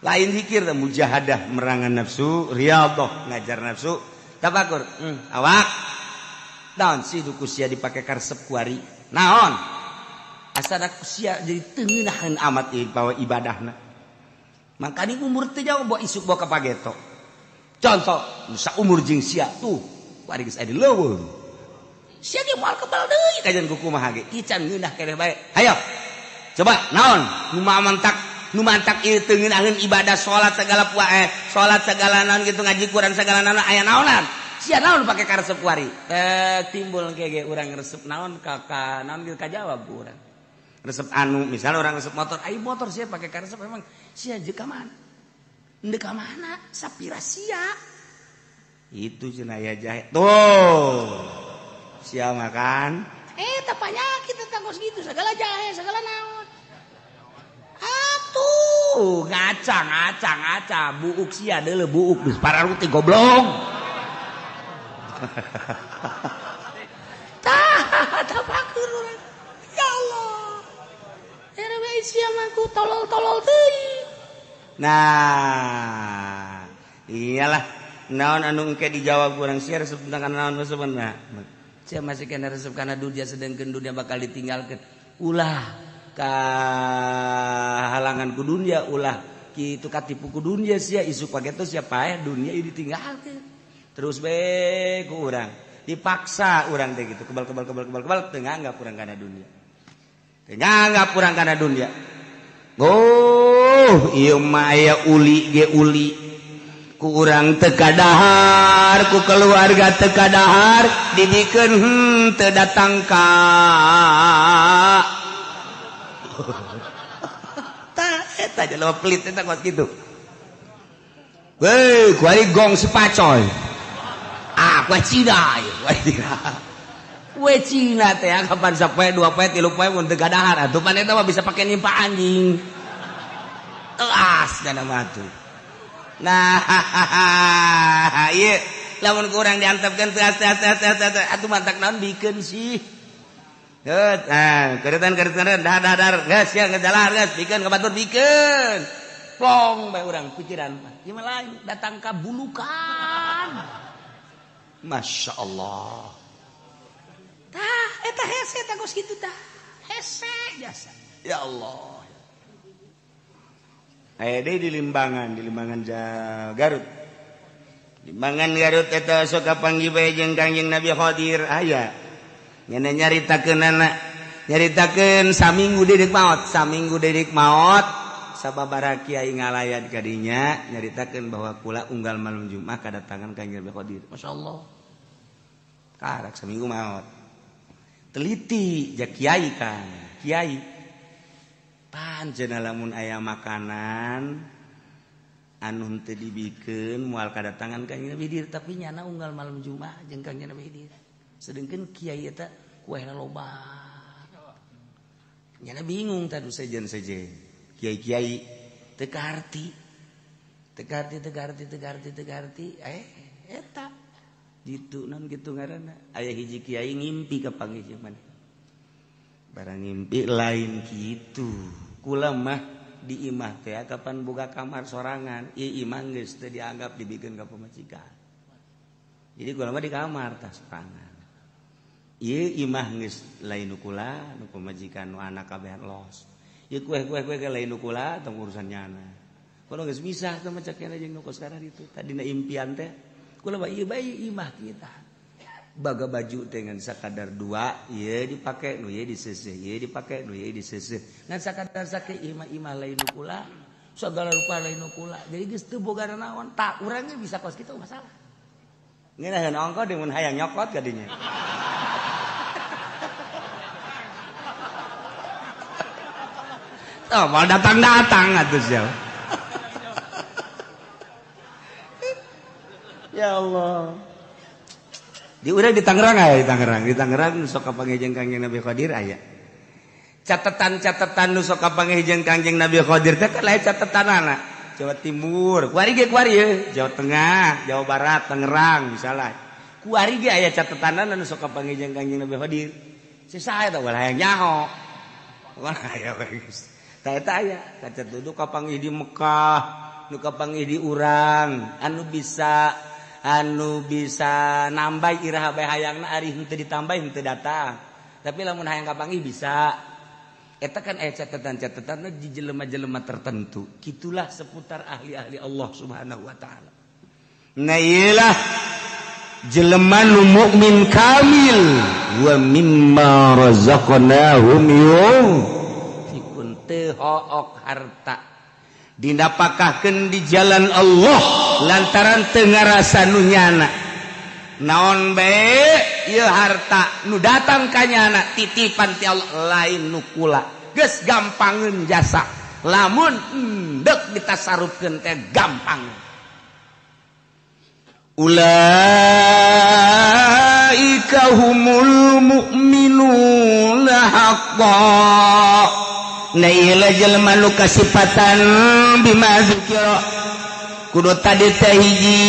lain zikir teh mujahadah merangan nafsu riyadhah ngajar nafsu tafakur awak naon sih duku sia dipake karesep kuari naon asana sia jadi teu ngeunaheun amat bawa ibadahna makanya umur teh jauh bawa isuk bawa kapageto contoh nusa umur jeung sia tuh bari geus aya di leuweung sia ge moal kebal deui kajian ku kumaha ge ican ngeunah keneh bae hayo coba naon nu mantak ieu teu ngeunaheun ibadah salat segala salat segala naon kitu ngaji Quran segala naon aya naonan sia naon pake karesep kuari timbul ge urang resep naon ka naon kitu kajawab urang resep anu misalnya orang resep motor ayo motor sia pakai karesep memang sia jeung ka mana endeu ka mana sapira sia itu cenah aya jahe tuh sia makan eta panyakit teh kos gitu segala jahe segala naon atuh ngaca buuk sia deuleu buuk geus pararuh teh goblok tah tapakeun urang ya Allah RW sia mah ku tolol teuing nah iyalah naon anu engke dijawab urang sia resep tentang naon sebenarnya sia masih kena resep kana dunia sedengkeun dunia bakal ditinggalkeun ulah ka halangan ku dunia ulah kitu katipu ku dunia sia isuk pageto sia paeh dunia ieu ditinggalkeun terus bae ku urang dipaksa urang teh gitu kebal teu nganggap urang kana dunia teu nganggap urang kana dunia oh ieu mah aya uli ge uli ku urang teu kadahar ku keluarga teu kadahar didikeun teu datang ka tah eta jelema pelit eta kuat kitu weh kuari gong sepacoy ku cidai we Cina teh kapan sapoe 2 poe 3 poe mun teu gadahar atuh pan eta mah bisa pake nimpa anjing teas kana mah atuh nah ieu lamun kurang diantepkeun teas atuh mantak naon bikeun sih keretan dar geus ya ngejalar geus bikeun ka batur bikeun plong bae urang pikiran ieu mah lain datang ka bulukan Masya Allah tah eta hese tah geus kitu tah hese jasa ya Allah aya deui di Limbangan Garut Limbangan Garut eta sok kapanggih bae jeung Kangjeng Nabi Khadir aya nyana nyaritakeun saminggu dedik maot sababaraha kiai ngalayan kadinya nyaritakeun bahwa kula unggal malam Jumat kadatangan Kangjeng Nabi Khadir masyaallah karak saminggu maot teliti jak kiai kan kiai pancen lamun aya makanan anu teu dibikeun moal kadatangan Kangjeng Nabi Khadir tapi nyana unggal malam Jumat jeung Kangjeng Nabi Khadir sedengkeun kiai eta kuehna loba nyana bingung tadu sejen kiai teu kaharti eta gitu naon kitu ngaranna aya hiji kiai ngimpi ka panggih mana barang ngimpi lain kitu kula mah di imah teh kapan boga kamar sorangan ieu imah geus teu dianggap dibikeun ka pamajikan jadi kula mah di kamar tah sorangan ieu imah geus lain nu kula nu pamajikan nu anak kabehan los ieu kue ke lain nu kula tong urusan nyana kula geus misah teh macakna jeung nu kos kana ditu tadina impian teh kula mah ieu bae imah kita baga baju teh ngan sakadar 2 ieu dipake nu ieu diseuseuh ieu dipake nu ieu diseuseuh ngan sakadar sakeu imah lain nu kula sagala rupa lain nu kula jadi geus teu boga naon tak urang ge bisa kos kitu masalah ngeunaheun ongko deui mun hayang nyokot ka dinya oh mau datang atuh sia ya Allah di urang di Tangerang aya di Tangerang sok kapanggih jeung Kangjeng Nabi Khadir aya catatan nu sok kapanggih jeung Kangjeng Nabi Khadir teh kan lain catatanana Jawa Timur kuari ge Jawa Tengah Jawa Barat Tangerang misalnya kuari ge aya catatanana nu sok kapanggih jeung Kangjeng Nabi Khadir saha eta ulah hayang nyaho ulah aya geus tah eta aya kacat duduk kapanggih di Mekah nu kapanggih di urang anu bisa nambah iraha bae hayangna ari henteu ditambah henteu datang tapi lamun hayang kapanggih bisa eta kan aya catatan-catatanna di jelema-jelema tertentu kitulah seputar ahli-ahli Allah Subhanahu wa taala nah iyalah jelema nu mukmin kamil wa mimma razaqnahum yunfiqun teu hook harta dinapakahkeun di jalan Allah lantaran teu ngarasa nu nyana naon bae ieu harta nu datang ka nyana titipan ti Allah lain nu kula geus gampangeun jasa lamun endek ditasarupkeun teh gampang ulaika humul mu'minuna haqqan na ieu jelema nu kasifatan bima zikra kudu tadi teh hiji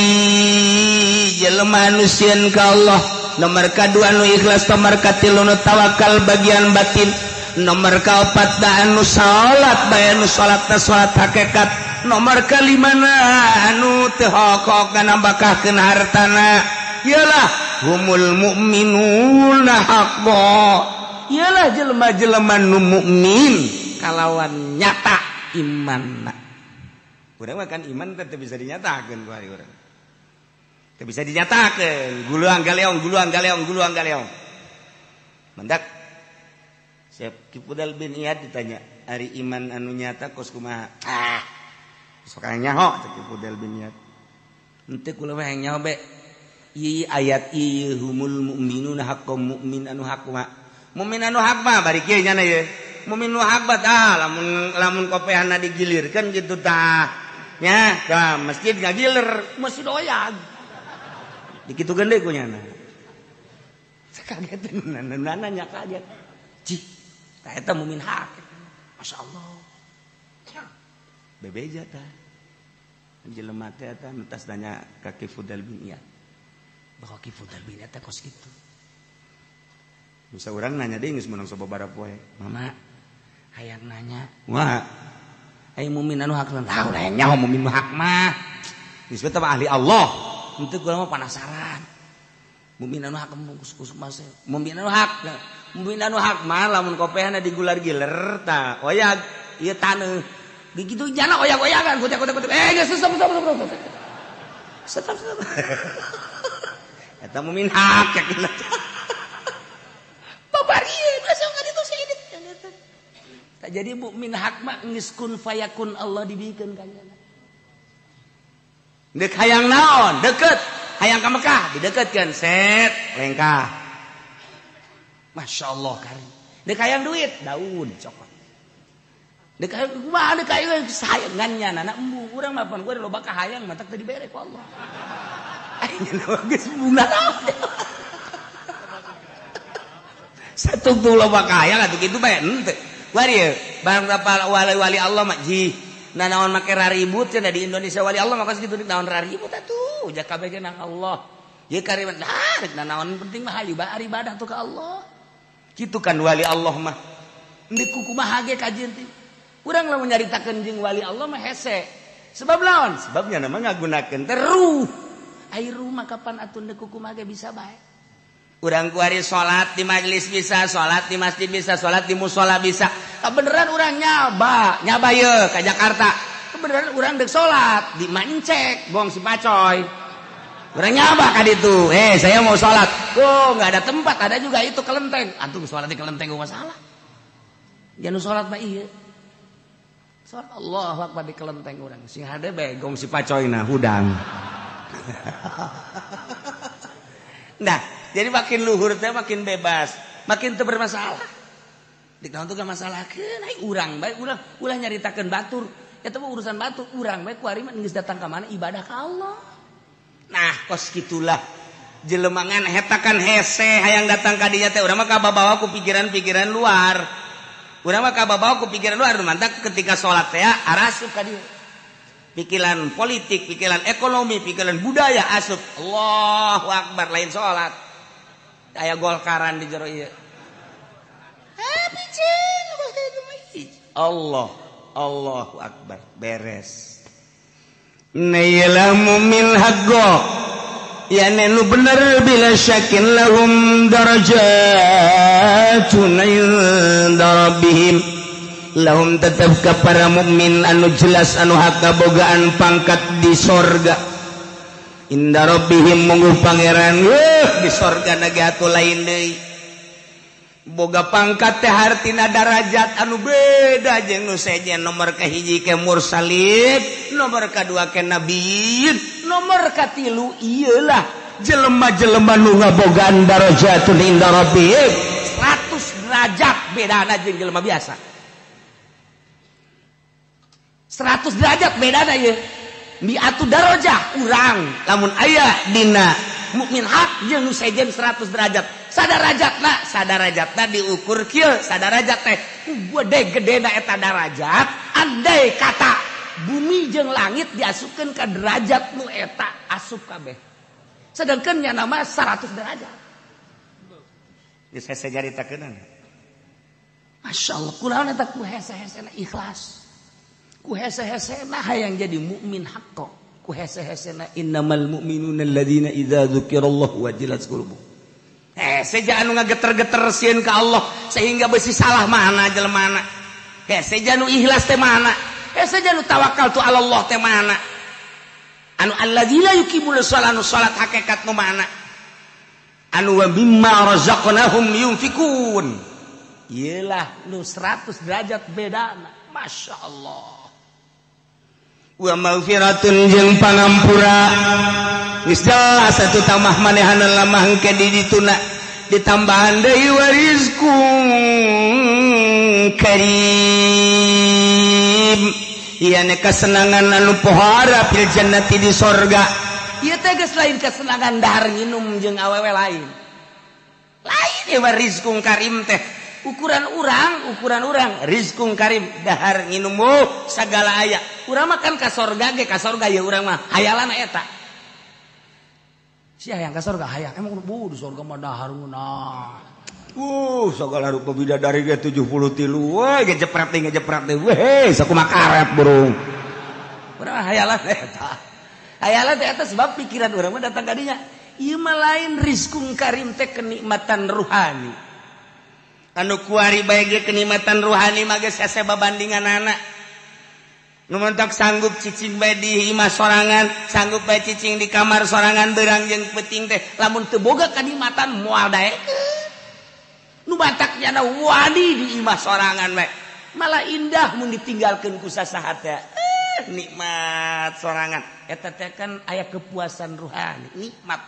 jelema nu sieun ka Allah nomor kadua nu ikhlas nomor katilu nu tawakal bagian batin nomor kaopat da anu salat bae anu salat teh salat hakikat nomor kalimana anu teu hokok kana bakahkeun hartana ialah humul mu'minuna haqqan ialah jelema-jelema nu mukmin kalawan nyata imanna urang mah kan iman teh bisa dinyatakeun ku ari urang teh bisa dinyatakeun guluang galeong mendak Syekh Kipudal bin Iyad ditanya ari iman anu nyata kos kumaha sok nyaho Syekh Kipudal bin Iyad henteu kula mah hayang nyaho be ieu ayat ieu humul mu'minuna haqqan mukmin anu hak mah mukmin anu hak mah bari kieu nya ieu mukmin nu hak tah lamun kopehanna digilirkeun kitu tah nya ka masjid ngagiler masih doyan dikitukeun deui ku nyana kaget nanya kaget cih eta mumin hak masya Allah bebeja tah jelema teh eta entas nanya ka Kifudal bin Iyad bahwa Kifudal bin Iyad teh kos kitu bisa urang nanya deui geus meunang sababaraha poe mama hayang nanya wah aya mumin anu hak tahu da nyaho mumin hak mah geus teh ahli Allah henteu kula mah penasaran mumin anu hak kusuk mah mumin anu hak mah lamun kopehna digular-giler tah oyag ieu taneuh begitu jana oyak-oyakan kutek geus stop eta mumin hak yakin babarieu langsung ka ditu syahid tak jadi mukmin hak mah geus kun fayakun Allah dibikeun ka nya deuk hayang naon deukeut hayang ka Mekah dideketkeun set lengkah masyaallah karim deuk hayang duit daun cokot deuk hayang kumaha deuk hayang sayangannya anak embung urang mah pan gua loba ka hayang mah tak teu dibere ku Allah ayeuna geus bunga satu tuh loba ka hayang atuh kitu bae henteu wari barang berapa wali Allah mah ji nah naon make raribut cenah di Indonesia wali Allah mah pasti kitu naon raribut atuh jak kabeh ge nang Allah ye kariman rek naon penting mah ibadah tuh ka Allah kitu kan wali Allah mah deuk kumaha ge kajian teh urang lamun nyaritakeun jeung wali Allah mah hese sebab naon sebabnya nama ngagunakeun teh ruh ai ruh mah kapan atuh deuk kumaha ge bisa bae urang kuari salat di majelis bisa salat di masjid bisa salat di mushola bisa kebeneran urang nyaba ye ka Jakarta kebeneran urang deuk salat di Mancek gong si Pacoy urang nyaba ka ditu saya mau salat enggak ada tempat ada juga itu kelenteng antum salat di kelenteng gak masalah jangan salat mah ieu salat Allahu Akbar di kelenteng urang sing hade bae gong si Pacoy na hudang nah jadi makin luhur teh makin bebas makin teu bermasalah dik naon teh masalahkeun ai urang bae ulah nyaritakeun batur eta mah urusan batur urang bae kuari mah geus datang ka mana ibadah ka Allah nah kos kitulah jelema ngan eta kan hese hayang datang ka dinya teh urang mah kababawa ku pikiran-pikiran luar urang mah kababawa ku pikiran luar mantak ketika salat teh arasup ka dieu pikiran politik pikiran ekonomi pikiran budaya asup Allahu Akbar lain salat aya golkaran di jero ieu. Allahu Akbar beres. Nailah mu'min haqqo ya nu bener bila syakin lahum darajatun inda rabbihim lahum tetap ka para mukmin anu jelas anu hak bogaan pangkat di sorga inda rabbihim mungguh pangeran di sorga naga atuh lain deui boga pangkat teh hartina darajat anu beda jeung nu sejen nomor kahiji ke mursalin nomor kadua ke nabiin nomor katilu ieulah jelema-jelema nu ngabogaan darajatun inda rabbihim 100 derajat bedana jeung jelema biasa 100 derajat bedana ieu mi'atu darajah urang lamun aya dina mukmin hak jeung nu sejen 100 derajat sadarajatna diukur kieu sadarajat teh gede-gedena eta darajat andai kata bumi jeung langit diasupkeun ka derajat nu eta asup kabeh sedangkeun nya nama 100 derajat geus hese jaritakeun masyaallah kunaon eta ku hese-hesena ikhlas ku hese-hesena hayang jadi mukmin haqqo ku hese-hesena innamal mu'minuna alladzina idza dzukirallahu wajilat qulubuhum seja anu ngageter-geter sieun ka Allah sehingga beusi salah mana jelemaana seja anu ikhlas teh mana seja anu tawakal tu Allah teh mana anu alladzina yuqimuna sholata salat hakikat nu mana anu wa mimma razaqnahum yunfikun iyalah nu 100 derajat bedana masyaallah wa maghfiratun jeung pangampura geus jelas atuh tamah manehana lamah engke di dituna ditambahan deui warizqun karim ieu nya kesenangan anu pohara fil jannati di sorga ieu teh geus lain kesenangan dahar nginum jeung awewe lain ieu rizqun karim teh ukuran urang rizqun karim dahar nginum sagala aya urang mah kan ka sorga ge ka sorga ya urang mah hayalan eta sia hayang ka sorga hayang emang di sorga mah dahar ngeunah segala rupa bidadari ge 73 woi ngejepret weh sakumaha karet burung urang hayalan eta sebab pikiran urang mah datang ka dinya ieu mah lain rizqun karim teh kenikmatan ruhani anu kuari bae ge kenikmatan ruhani mah geus hese babandinganana nu mentok sanggup cicing bae di imah sorangan sanggup bae cicing di kamar sorangan beurang jeung peuting teh lamun teu boga kenikmatan moal daekeun nu bataknya na wadi di imah sorangan we malah indah mun ditinggalkeun ku sasaha teh nikmat sorangan eta teh kan aya kepuasan ruhani nikmat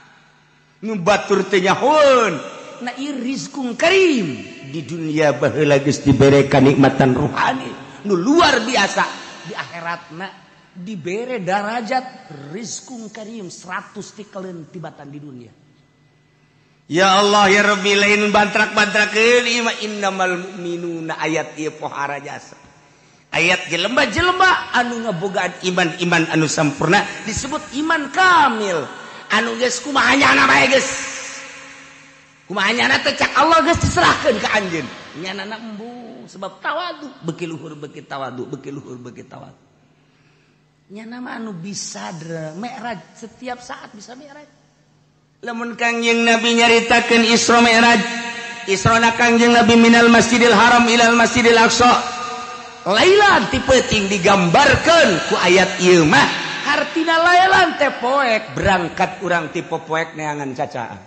nu batur teh nyahoun na ieu rizqun karim di dunia baheula geus dibere kanikmatan ruhani nu luar biasa di akhiratna dibere darajat rizqun karim 100 tikaleun tibatan di dunia. Ya Allah ya Rabbi lain bantrak-bantrakeun ieu mah innamal mu'minuna ayat ieu pohara jasa. Ayat jelema-jelema anu ngabogaan iman anu sampurna disebut iman kamil. Anu geus kumaha nyana bae geus. Kumaha nyana teh cak Allah geus diserahkeun ka anjeun. Nyanana embu sebab tawadu beuki luhur beuki tawadu beuki luhur beuki tawadu. Nyana mah anu bisa mi'raj setiap saat bisa mi'raj. Lamun Kangjeng Nabi nyaritakeun Isra Mi'raj, Israna Kangjeng Nabi minal Masjidil Haram ilal Masjidil Aqsa. Lailan ti peuting digambarkeun ku ayat ieu mah hartina lailan teh poek berangkat urang ti popoek neangan cacaan.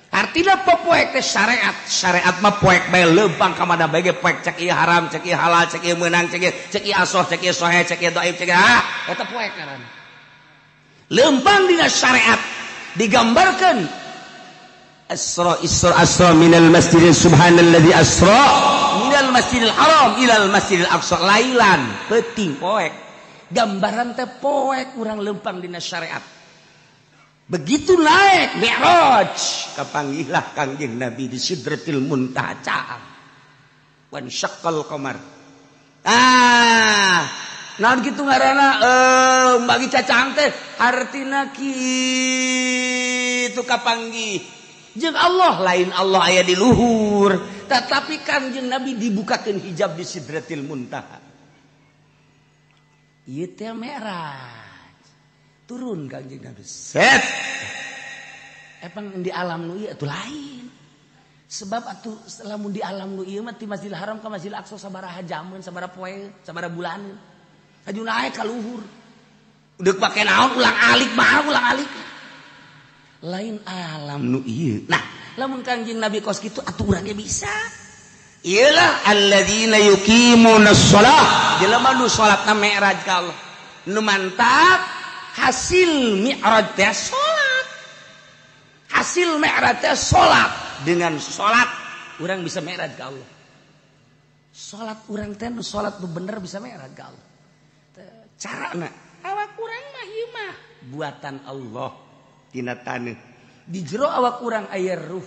Artina popoek teh syariat mah poek bae leumpang ka mana bae ge poek cek ieu haram, cek ieu halal, cek ieu meunang, cek ieu asoh, cek ieu sohe, cek ieu dhaif, cek eta poek ngaranna. Leumpang dina syariat digambarkan asra minal masjidil subhanalladzi asra minal masjidil haram ilal masjidil aqsa lailan peuting poek gambaran teh poek urang leumpang dina syariat begitu naik mi'raj kapanggihlah Kangjeng Nabi di Sidratil Muntaha wan syaqqal qamar naon kitu ngaranna bagi cacang teh hartina kitu kapanggih jeung Allah lain Allah aya di luhur tetapi Kangjeng Nabi dibukakeun hijab di Sidratil Muntaha ieu teh mi'raj turun Kangjeng Nabi set epang di alam nu ieu atuh lain sebab atuh lamun di alam nu ieu mah ti Masjidil Haram ka Masjidil Aqsa sabaraha jaman sabaraha poe sabaraha bulan aju naik ka luhur deuk pake naon ulang alik lain alam nu ieu nah lamun Kangjeng Nabi kos kitu atuh urang ge bisa ialah alladzina yuqimunas shalah jelema nu salatna mi'raj ka Allah nu mantap hasil mi'raj teh salat hasil mi'raj teh salat dengan salat urang bisa mi'raj ka Allah salat urang teh nu salat nu bener bisa mi'raj ka Allah carana awak urang mah ieu mah buatan Allah tina taneuh di jero awak urang aya ruh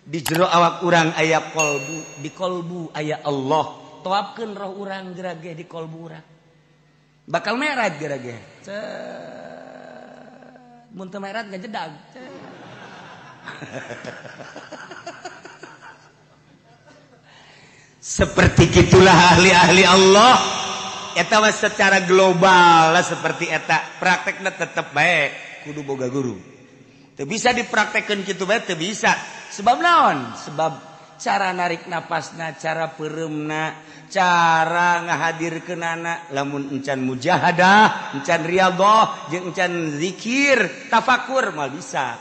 di jero awak urang aya qalbu di qalbu aya Allah toapkeun roh urang gerage di qalbu urang bakal mi'raj gerage mun teu mi'raj ngajedag seperti gitulah ahli-ahli Allah eta mah secara global lah seperti eta praktekna tetep baik kudu boga guru teu bisa dipraktekkeun kitu bae teu bisa sebab naon sebab cara narik napasna cara peuremna cara ngahadirkeunana lamun encan mujahadah encan riyadhah jeung encan zikir tafakur mah bisa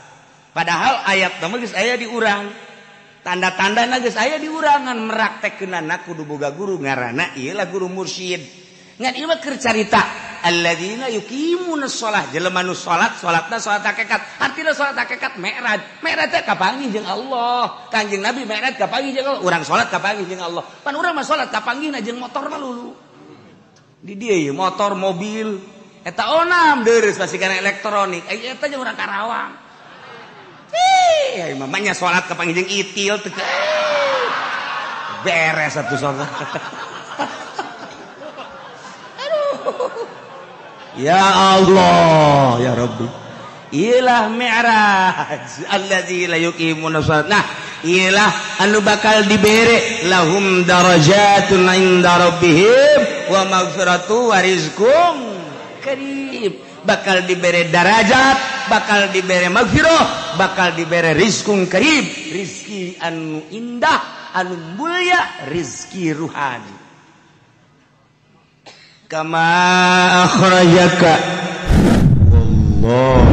padahal ayat mah geus aya di urang tanda-tandana geus aya di urangan meraktekkeunana kudu boga guru ngaranna ieu lah guru mursyid ngan ieu mah keur carita alladzina yuqimunas shalah jelema nu salatna salat hakikat artina salat hakikat mi'raj teh kapanggih jeung Allah Kangjeng Nabi mi'raj kapanggih jeung Allah urang salat kapanggih jeung Allah pan urang mah salat kapanggihna jeung motor mah lulu di dieu motor mobil eta onam deureus masih kana elektronik eta jeung urang Karawang ya mamanya salat ka panggijeng itil teu beres satu salat. Ya Allah ya Rabbi. Ilah mi'raj allazi la yuqimuna shalat. Nah, ilah anu bakal dibere lahum darajatun inda rabbihim wa maghfiratu wa rizqum karim. Bakal dibere darajat, bakal dibere maghfirah, bakal dibere rizqun karim, rizki anu indah, anu mulia, rizki ruhani. Kama akhrajaka wallah